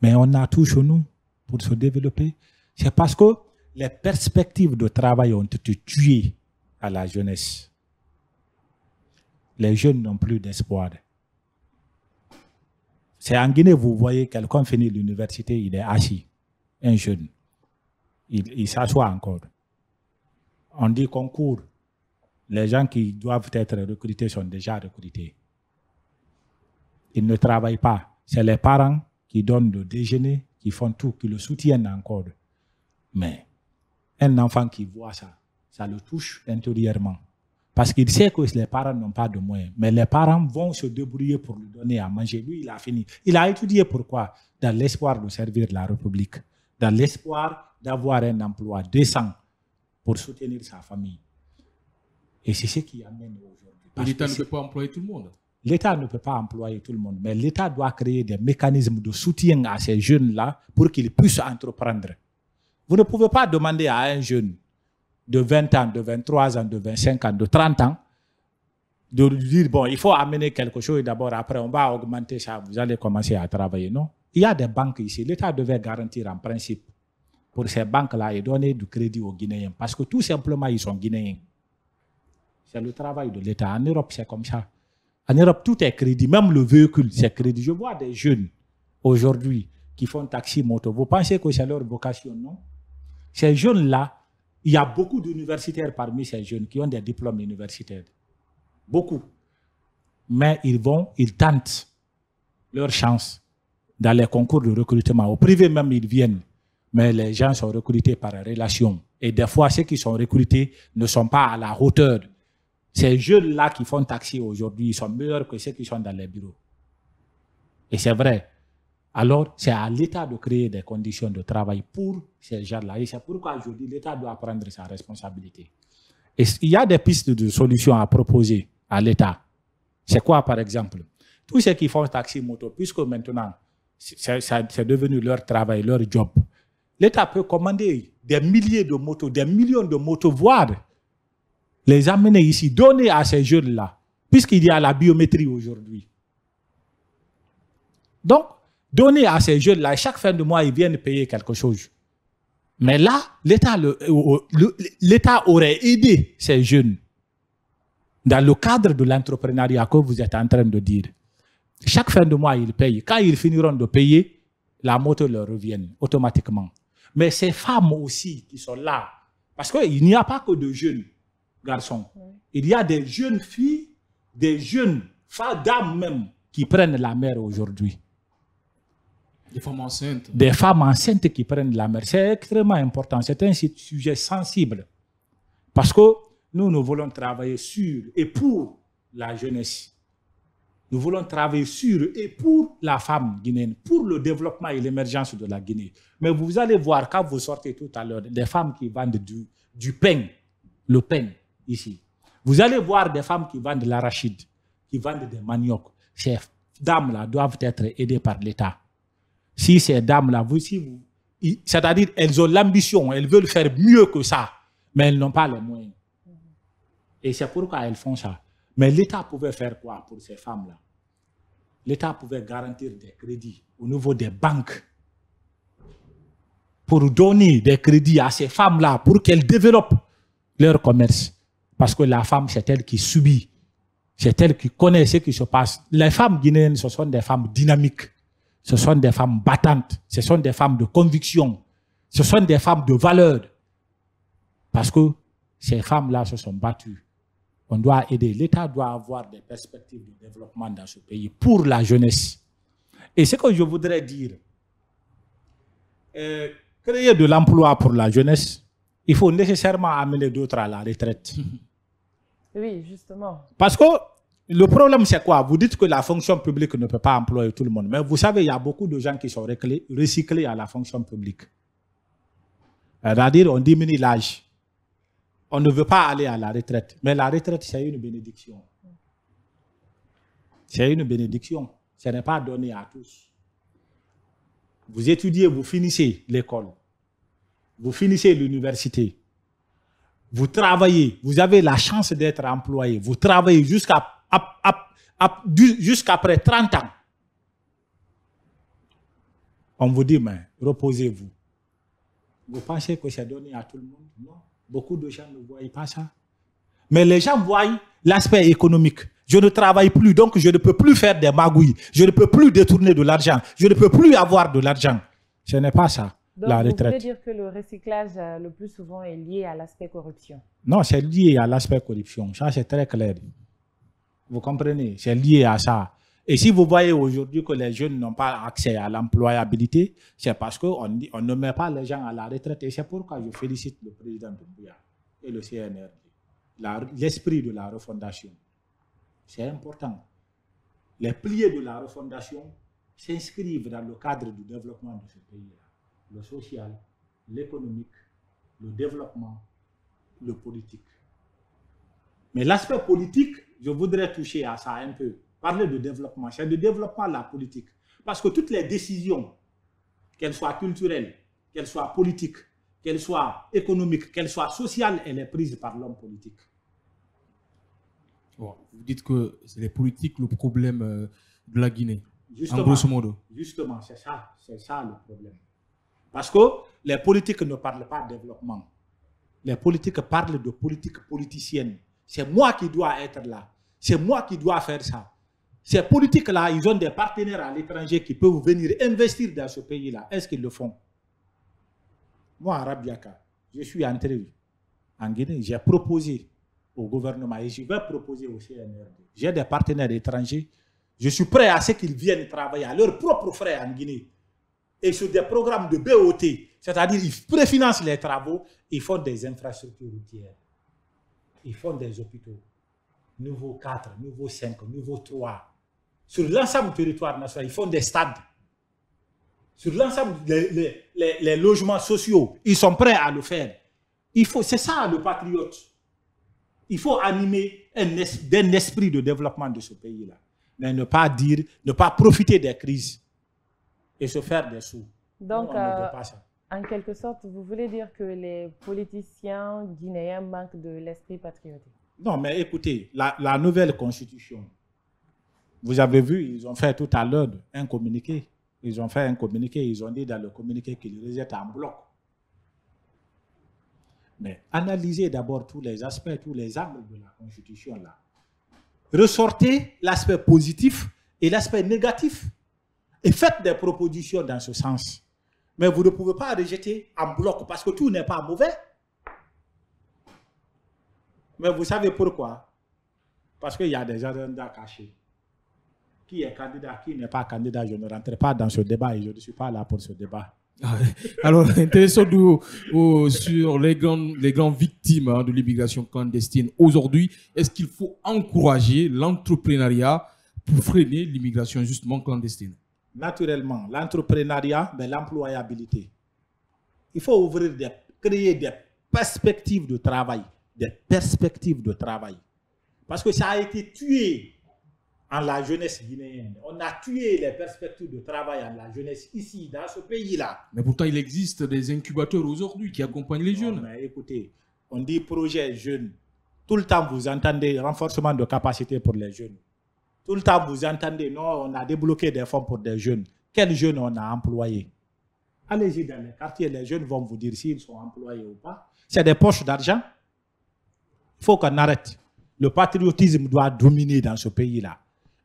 Mais on a tout chez nous pour se développer. C'est parce que les perspectives de travail ont été tuées à la jeunesse. Les jeunes n'ont plus d'espoir. C'est en Guinée, vous voyez, quelqu'un finit l'université, il est assis, un jeune. Il s'assoit encore. On dit concours. Les gens qui doivent être recrutés sont déjà recrutés. Ils ne travaillent pas. C'est les parents qui donnent le déjeuner, qui font tout, qui le soutiennent encore. Mais un enfant qui voit ça, ça le touche intérieurement. Parce qu'il sait que les parents n'ont pas de moyens. Mais les parents vont se débrouiller pour lui donner à manger. Lui, il a fini. Il a étudié pourquoi? Dans l'espoir de servir la République. Dans l'espoir d'avoir un emploi décent pour soutenir sa famille. Et c'est ce qui amène aujourd'hui. L'État ne peut pas employer tout le monde. L'État ne peut pas employer tout le monde, mais l'État doit créer des mécanismes de soutien à ces jeunes-là pour qu'ils puissent entreprendre. Vous ne pouvez pas demander à un jeune de 20 ans, de 23 ans, de 25 ans, de 30 ans, de lui dire, bon, il faut amener quelque chose d'abord, après on va augmenter ça, vous allez commencer à travailler. Non. Il y a des banques ici. L'État devait garantir en principe pour ces banques-là et donner du crédit aux Guinéens. Parce que tout simplement, ils sont Guinéens. C'est le travail de l'État. En Europe, c'est comme ça. En Europe, tout est crédit. Même le véhicule, c'est crédit. Je vois des jeunes aujourd'hui qui font taxi, moto. Vous pensez que c'est leur vocation, non? Ces jeunes-là, il y a beaucoup d'universitaires parmi ces jeunes qui ont des diplômes universitaires. Beaucoup. Mais ils tentent leur chance dans les concours de recrutement. Au privé même, ils viennent. Mais les gens sont recrutés par relation. Et des fois, ceux qui sont recrutés ne sont pas à la hauteur. Ces jeunes-là qui font taxi aujourd'hui, ils sont meilleurs que ceux qui sont dans les bureaux. Et c'est vrai. Alors, c'est à l'État de créer des conditions de travail pour ces gens-là. Et c'est pourquoi je dis que l'État doit prendre sa responsabilité. Et il y a des pistes de solutions à proposer à l'État. C'est quoi, par exemple? Tous ceux qui font taxi moto, puisque maintenant, c'est devenu leur travail, leur job, l'État peut commander des milliers de motos, des millions de motos, voire les amener ici, donner à ces jeunes-là, puisqu'il y a la biométrie aujourd'hui. Donc, donner à ces jeunes-là, chaque fin de mois, ils viennent payer quelque chose. Mais là, l'État aurait aidé ces jeunes dans le cadre de l'entrepreneuriat que vous êtes en train de dire. Chaque fin de mois, ils payent. Quand ils finiront de payer, la moto leur revient automatiquement. Mais ces femmes aussi qui sont là, parce qu'il n'y a pas que de jeunes garçons. Il y a des jeunes filles, des jeunes dames même qui prennent la mer aujourd'hui. Des femmes enceintes. Des femmes enceintes qui prennent la mer. C'est extrêmement important. C'est un sujet sensible. Parce que nous voulons travailler sur et pour la jeunesse. Nous voulons travailler sur et pour la femme guinéenne, pour le développement et l'émergence de la Guinée. Mais vous allez voir, quand vous sortez tout à l'heure, des femmes qui vendent du pain, le pain, ici. Vous allez voir des femmes qui vendent de l'arachide, qui vendent des maniocs. Ces dames-là doivent être aidées par l'État. Si ces dames-là, c'est-à-dire elles ont l'ambition, elles veulent faire mieux que ça, mais elles n'ont pas les moyens. Et c'est pourquoi elles font ça. Mais l'État pouvait faire quoi pour ces femmes-là? L'État pouvait garantir des crédits au niveau des banques pour donner des crédits à ces femmes-là pour qu'elles développent leur commerce. Parce que la femme, c'est elle qui subit. C'est elle qui connaît ce qui se passe. Les femmes guinéennes, ce sont des femmes dynamiques. Ce sont des femmes battantes. Ce sont des femmes de conviction. Ce sont des femmes de valeur. Parce que ces femmes-là se sont battues. On doit aider. L'État doit avoir des perspectives de développement dans ce pays pour la jeunesse. Et ce que je voudrais dire, créer de l'emploi pour la jeunesse, il faut nécessairement amener d'autres à la retraite. Oui, justement. Parce que le problème, c'est quoi? Vous dites que la fonction publique ne peut pas employer tout le monde. Mais vous savez, il y a beaucoup de gens qui sont recyclés à la fonction publique. C'est-à-dire, on diminue l'âge. On ne veut pas aller à la retraite. Mais la retraite, c'est une bénédiction. C'est une bénédiction. Ce n'est pas donné à tous. Vous étudiez, vous finissez l'école. Vous finissez l'université. Vous travaillez. Vous avez la chance d'être employé. Vous travaillez jusqu'après 30 ans. On vous dit, mais reposez-vous. Vous pensez que c'est donné à tout le monde? Non. Beaucoup de gens ne voient pas ça. Mais les gens voient l'aspect économique. Je ne travaille plus, donc je ne peux plus faire des magouilles. Je ne peux plus détourner de l'argent. Je ne peux plus avoir de l'argent. Ce n'est pas ça, donc, la retraite. Vous voulez dire que le recyclage, le plus souvent, est lié à l'aspect corruption? Non, c'est lié à l'aspect corruption. Ça, c'est très clair. Vous comprenez? C'est lié à ça. Et si vous voyez aujourd'hui que les jeunes n'ont pas accès à l'employabilité, c'est parce qu'on ne met pas les gens à la retraite. Et c'est pourquoi je félicite le président Doumbouya et le CNRD. L'esprit de la refondation. C'est important. Les piliers de la refondation s'inscrivent dans le cadre du développement de ce pays-là. Le social, l'économique, le développement, le politique. Mais l'aspect politique, je voudrais toucher à ça un peu. Parler de développement, c'est de développement de la politique. Parce que toutes les décisions, qu'elles soient culturelles, qu'elles soient politiques, qu'elles soient économiques, qu'elles soient sociales, elles sont prises par l'homme politique. Bon, vous dites que c'est les politiques le problème de la Guinée, Justement, en grosso modo. Justement, c'est ça le problème. Parce que les politiques ne parlent pas de développement. Les politiques parlent de politique politicienne. C'est moi qui dois être là. C'est moi qui dois faire ça. Ces politiques-là, ils ont des partenaires à l'étranger qui peuvent venir investir dans ce pays-là. Est-ce qu'ils le font? Moi, à Rabiaka, je suis entré en Guinée. J'ai proposé au gouvernement et je vais proposer au CNRD. J'ai des partenaires étrangers. Je suis prêt à ce qu'ils viennent travailler à leurs propres frais en Guinée. Et sur des programmes de BOT, c'est-à-dire ils préfinancent les travaux, ils font des infrastructures routières. Ils font des hôpitaux. Niveau 4, niveau 5, niveau 3. Sur l'ensemble du territoire national, ils font des stades. Sur l'ensemble les logements sociaux, ils sont prêts à le faire. C'est ça le patriote. Il faut animer d'un esprit de développement de ce pays-là. Mais ne pas profiter des crises et se faire des sous. Donc, non, on ne veut pas ça. En quelque sorte, vous voulez dire que les politiciens guinéens manquent de l'esprit patriotique? Non, mais écoutez, la nouvelle constitution, vous avez vu, ils ont fait tout à l'heure un communiqué. Ils ont fait un communiqué, ils ont dit dans le communiqué qu'ils rejettent en bloc. Mais analysez d'abord tous les aspects, tous les angles de la constitution là. Ressortez l'aspect positif et l'aspect négatif et faites des propositions dans ce sens. Mais vous ne pouvez pas rejeter en bloc parce que tout n'est pas mauvais. Mais vous savez pourquoi? Parce qu'il y a des agendas cachés. Qui est candidat, qui n'est pas candidat, je ne rentre pas dans ce débat et je ne suis pas là pour ce débat. Alors, intéressons-nous sur les grandes victimes de l'immigration clandestine. Aujourd'hui, est-ce qu'il faut encourager l'entrepreneuriat pour freiner l'immigration justement clandestine? Naturellement, l'entrepreneuriat, mais l'employabilité. Il faut créer des perspectives de travail. Des perspectives de travail. Parce que ça a été tué en la jeunesse guinéenne. On a tué les perspectives de travail en la jeunesse ici, dans ce pays-là. Mais pourtant, il existe des incubateurs aujourd'hui qui accompagnent les jeunes. Mais écoutez, on dit projet jeune. Tout le temps, vous entendez renforcement de capacité pour les jeunes. Tout le temps, vous entendez, non, on a débloqué des fonds pour des jeunes. Quels jeunes on a employés? Allez-y dans les quartiers, les jeunes vont vous dire s'ils sont employés ou pas. C'est des poches d'argent. Il faut qu'on arrête. Le patriotisme doit dominer dans ce pays-là.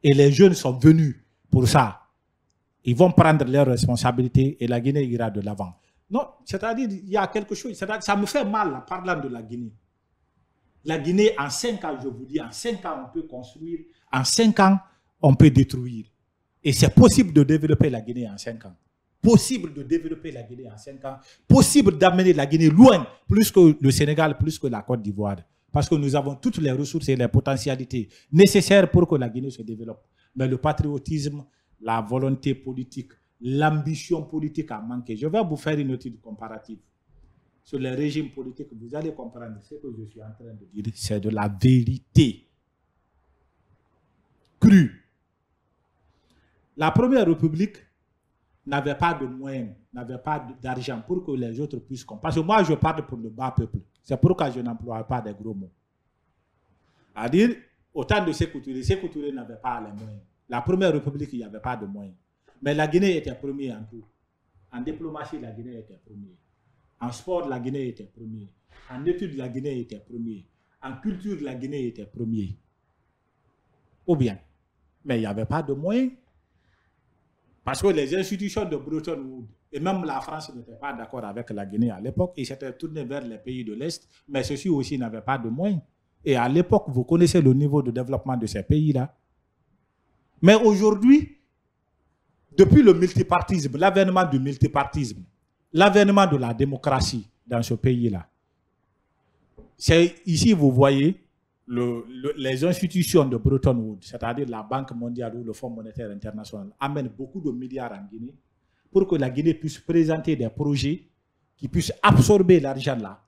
Et les jeunes sont venus pour ça. Ils vont prendre leurs responsabilités et la Guinée ira de l'avant. Non, c'est-à-dire, il y a quelque chose, ça me fait mal en parlant de la Guinée. La Guinée, en 5 ans, je vous dis, en 5 ans, on peut construire, en 5 ans, on peut détruire. Et c'est possible de développer la Guinée en 5 ans. Possible de développer la Guinée en 5 ans. Possible d'amener la Guinée loin, plus que le Sénégal, plus que la Côte d'Ivoire. Parce que nous avons toutes les ressources et les potentialités nécessaires pour que la Guinée se développe. Mais le patriotisme, la volonté politique, l'ambition politique a manqué. Je vais vous faire une étude comparative sur les régimes politiques. Vous allez comprendre ce que je suis en train de dire. C'est de la vérité crue. La Première République n'avait pas de moyens, n'avait pas d'argent pour que les autres puissent comprendre. Parce que moi, je parle pour le bas peuple. C'est pourquoi je n'emploie pas des gros mots. C'est-à-dire, autant de Sékou Touré n'avait pas les moyens. La Première République, il n'y avait pas de moyens. Mais la Guinée était premier en tout. En diplomatie, la Guinée était premier. En sport, la Guinée était premier. En études, la Guinée était premier. En culture, la Guinée était premier. Ou bien. Mais il n'y avait pas de moyens. Parce que les institutions de Bretton Woods, et même la France n'était pas d'accord avec la Guinée à l'époque, ils s'étaient tournés vers les pays de l'Est, mais ceux-ci aussi n'avaient pas de moyens. Et à l'époque, vous connaissez le niveau de développement de ces pays-là. Mais aujourd'hui, depuis le multipartisme, l'avènement du multipartisme, l'avènement de la démocratie dans ce pays-là, c'est ici, vous voyez, les institutions de Bretton Woods, c'est-à-dire la Banque mondiale ou le Fonds monétaire international, amènent beaucoup de milliards en Guinée pour que la Guinée puisse présenter des projets qui puissent absorber l'argent là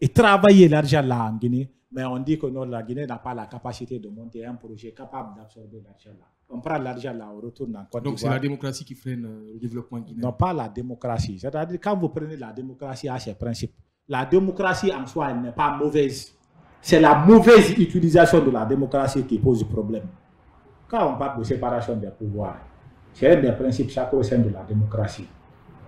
et travailler l'argent là en Guinée, Mais on dit que non, la Guinée n'a pas la capacité de monter un projet capable d'absorber l'argent là. On prend l'argent là, on retourne en Côte d'Ivoire. Donc c'est la démocratie qui freine le développement guinéen. Non, pas la démocratie. C'est-à-dire quand vous prenez la démocratie à ses principes, la démocratie en soi, elle n'est pas mauvaise. C'est la mauvaise utilisation de la démocratie qui pose problème. Quand on parle de séparation des pouvoirs, c'est un des principes sacro-saints de la démocratie.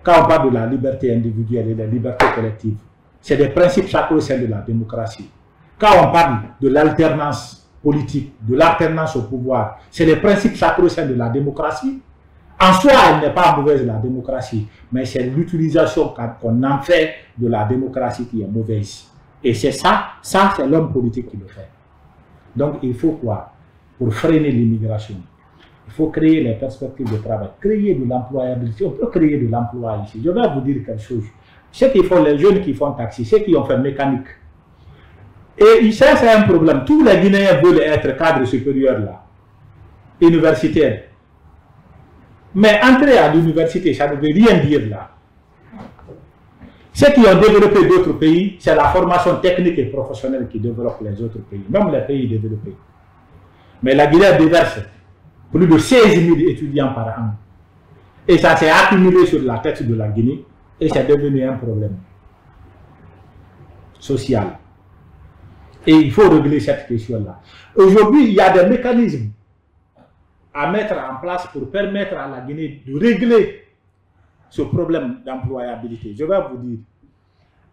Quand on parle de la liberté individuelle et de la liberté collective, c'est des principes sacro-saints de la démocratie. Quand on parle de l'alternance politique, de l'alternance au pouvoir, c'est les principes sacro-saints de la démocratie. En soi, elle n'est pas mauvaise, la démocratie, mais c'est l'utilisation qu'on en fait de la démocratie qui est mauvaise. Et c'est ça c'est l'homme politique qui le fait. Donc il faut quoi? Pour freiner l'immigration, il faut créer les perspectives de travail, créer de l'employabilité. On peut créer de l'emploi ici. Je vais vous dire quelque chose. Ceux qui font, les jeunes qui font taxi, ceux qui ont fait mécanique, et ça c'est un problème. Tous les Guinéens veulent être cadres supérieurs là, universitaires. Mais entrer à l'université, ça ne veut rien dire là. Ceux qui ont développé d'autres pays, c'est la formation technique et professionnelle qui développe les autres pays, même les pays développés. Mais la Guinée déverse plus de 16 000 étudiants par an. Et ça s'est accumulé sur la tête de la Guinée et c'est devenu un problème social. Et il faut régler cette question-là. Aujourd'hui, il y a des mécanismes à mettre en place pour permettre à la Guinée de régler ce problème d'employabilité. Je vais vous dire,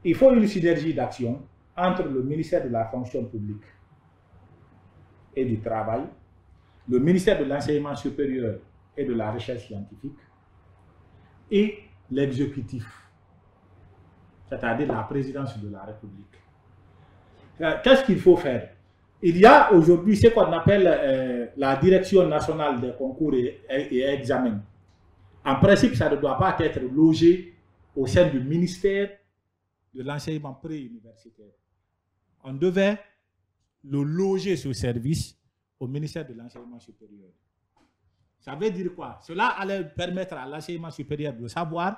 il faut une synergie d'action entre le ministère de la fonction publique et du travail, le ministère de l'enseignement supérieur et de la recherche scientifique et l'exécutif, c'est-à-dire la présidence de la République. Qu'est-ce qu'il faut faire? Il y a aujourd'hui ce qu'on appelle la direction nationale des concours et examens. En principe, ça ne doit pas être logé au sein du ministère de l'enseignement préuniversitaire. On devait le loger, ce service, au ministère de l'enseignement supérieur. Ça veut dire quoi? Cela allait permettre à l'enseignement supérieur de savoir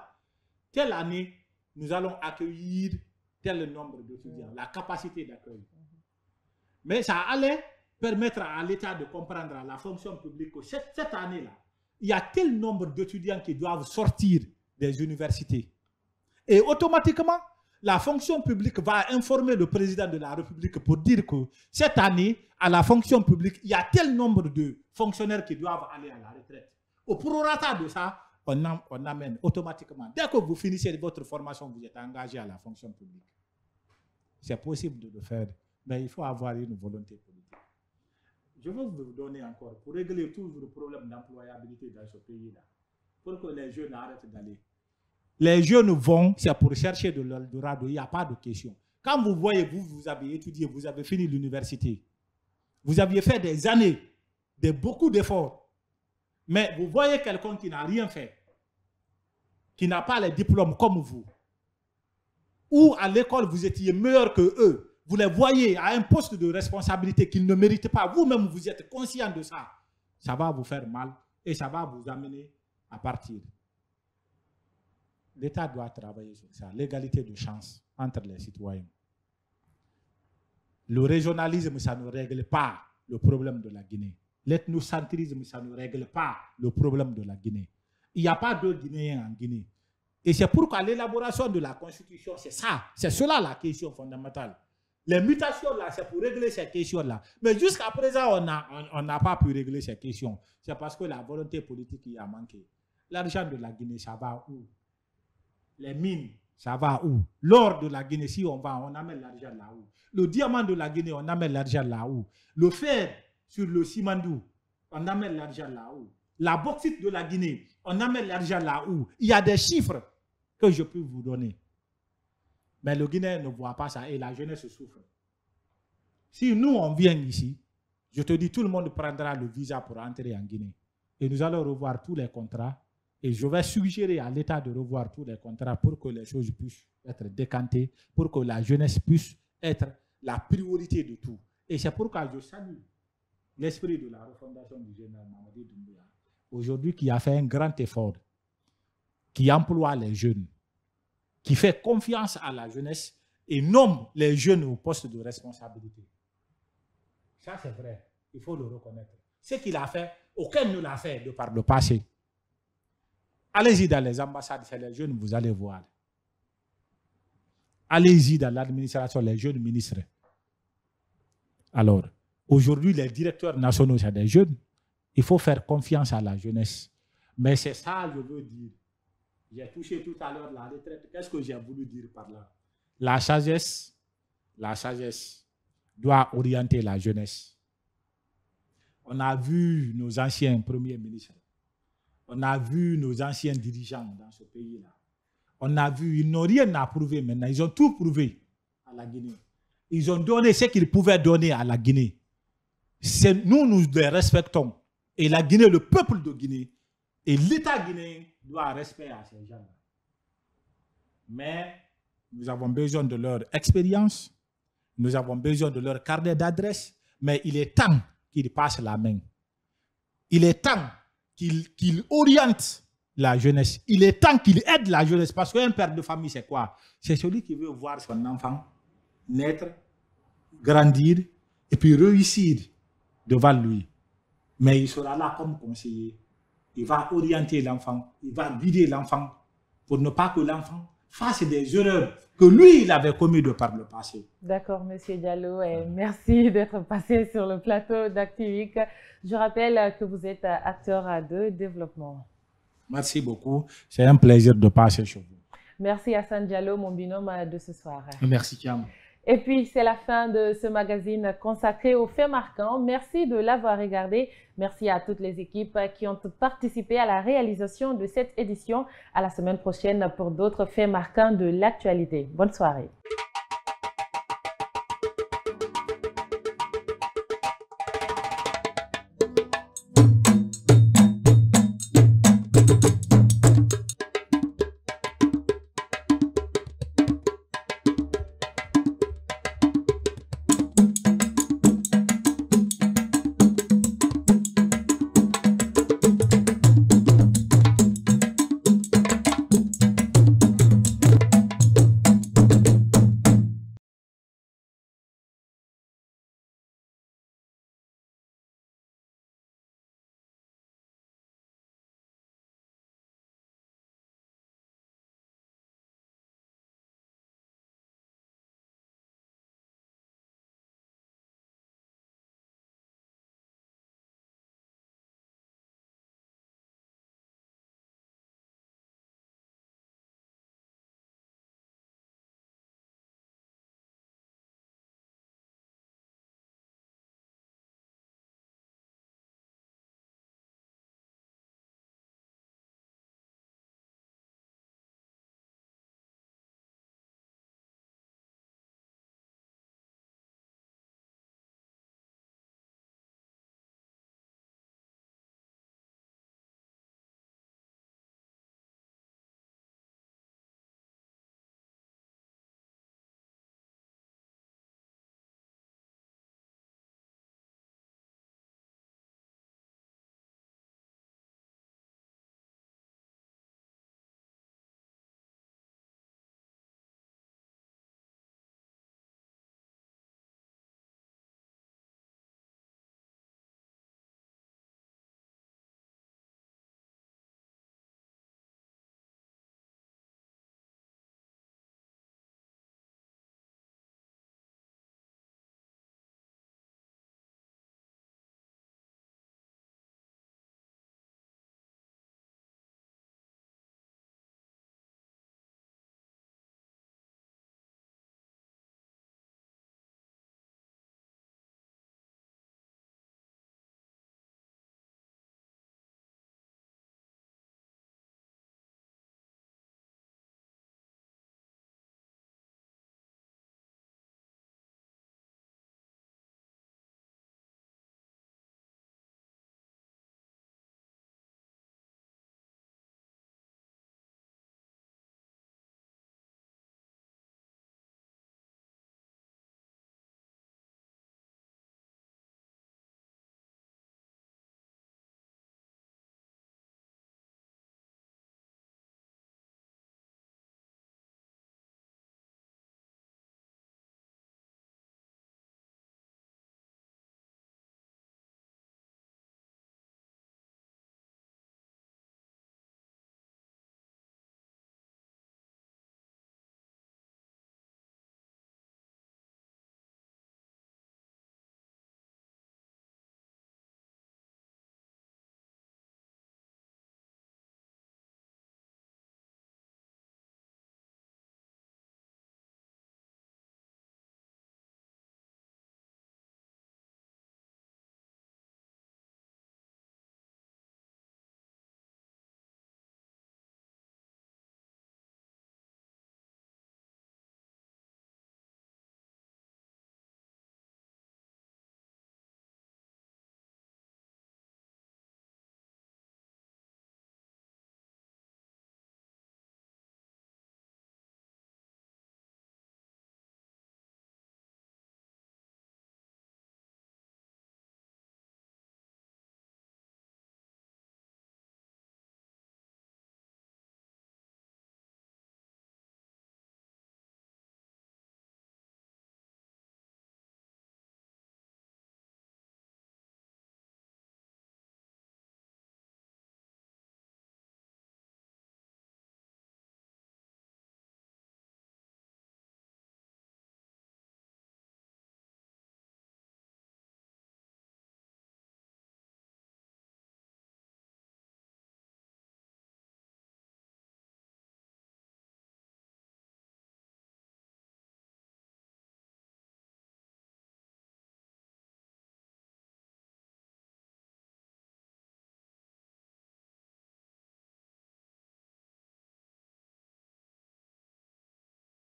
quelle année nous allons accueillir tel nombre d'étudiants, la capacité d'accueil. Mais ça allait permettre à l'État de comprendre, à la fonction publique, que cette année-là, il y a tel nombre d'étudiants qui doivent sortir des universités. Et automatiquement, la fonction publique va informer le président de la République pour dire que cette année, à la fonction publique, il y a tel nombre de fonctionnaires qui doivent aller à la retraite. Au prorata de ça, on amène automatiquement. Dès que vous finissez votre formation, vous êtes engagé à la fonction publique. C'est possible de le faire, mais il faut avoir une volonté politique. Je vais vous donner encore, pour régler toujours le problème d'employabilité dans ce pays-là, pour que les jeunes arrêtent d'aller. Les jeunes vont, c'est pour chercher de l'Eldorado, il n'y a pas de question. Quand vous voyez, vous avez étudié, vous avez fini l'université, vous aviez fait des années, beaucoup d'efforts, mais vous voyez quelqu'un qui n'a rien fait, qui n'a pas les diplômes comme vous, ou à l'école vous étiez meilleur que eux, vous les voyez à un poste de responsabilité qu'ils ne méritent pas, vous-même vous êtes conscient de ça, ça va vous faire mal et ça va vous amener à partir. L'État doit travailler sur ça, l'égalité de chance entre les citoyens. Le régionalisme, ça ne règle pas le problème de la Guinée. L'ethnocentrisme, ça ne règle pas le problème de la Guinée. Il n'y a pas de Guinéens en Guinée. Et c'est pourquoi l'élaboration de la Constitution, c'est ça, c'est cela la question fondamentale. Les mutations, là, c'est pour régler ces questions-là. Mais jusqu'à présent, on n'a pas pu régler ces questions. C'est parce que la volonté politique y a manqué. L'argent de la Guinée, ça va où? Les mines, ça va où? L'or de la Guinée, si on va, on amène l'argent là-haut. Le diamant de la Guinée, on amène l'argent là-haut. Le fer sur le Simandou, on amène l'argent là-haut. La bauxite de la Guinée, on amène l'argent là-haut. Il y a des chiffres que je peux vous donner. Mais le Guinéen ne voit pas ça et la jeunesse souffre. Si nous, on vient ici, je te dis, tout le monde prendra le visa pour entrer en Guinée. Et nous allons revoir tous les contrats. Et je vais suggérer à l'État de revoir tous les contrats pour que les choses puissent être décantées, pour que la jeunesse puisse être la priorité de tout. Et c'est pourquoi je salue l'esprit de la refondation du général Mamadi Doumbouya, aujourd'hui qui a fait un grand effort, qui emploie les jeunes, qui fait confiance à la jeunesse et nomme les jeunes au poste de responsabilité. Ça, c'est vrai. Il faut le reconnaître. Ce qu'il a fait, aucun ne l'a fait de par le passé. Allez-y dans les ambassades, c'est les jeunes, vous allez voir. Allez-y dans l'administration, les jeunes ministres. Alors, aujourd'hui, les directeurs nationaux, c'est des jeunes. Il faut faire confiance à la jeunesse. Mais c'est ça, je veux dire. J'ai touché tout à l'heure la retraite. Qu'est-ce que j'ai voulu dire par là? La sagesse doit orienter la jeunesse. On a vu nos anciens premiers ministres. On a vu nos anciens dirigeants dans ce pays-là. On a vu, ils n'ont rien à prouver maintenant. Ils ont tout prouvé à la Guinée. Ils ont donné ce qu'ils pouvaient donner à la Guinée. Nous, nous les respectons. Et la Guinée, le peuple de Guinée, et l'État guinéen doit respect à ces gens-là. Mais nous avons besoin de leur expérience, nous avons besoin de leur carnet d'adresse, mais il est temps qu'ils passent la main. Il est temps qu'ils orientent la jeunesse. Il est temps qu'ils aident la jeunesse, parce qu'un père de famille, c'est quoi? C'est celui qui veut voir son enfant naître, grandir, et puis réussir devant lui. Mais il sera là comme conseiller. Il va orienter l'enfant, il va guider l'enfant pour ne pas que l'enfant fasse des erreurs que lui, il avait commises de par le passé. D'accord, M. Diallo, et merci d'être passé sur le plateau d'Actu-Week. Je rappelle que vous êtes acteur de développement. Merci beaucoup. C'est un plaisir de passer chez vous. Merci Hassan Diallo, mon binôme de ce soir. Merci Kiam. Et puis, c'est la fin de ce magazine consacré aux faits marquants. Merci de l'avoir regardé. Merci à toutes les équipes qui ont participé à la réalisation de cette édition. À la semaine prochaine pour d'autres faits marquants de l'actualité. Bonne soirée.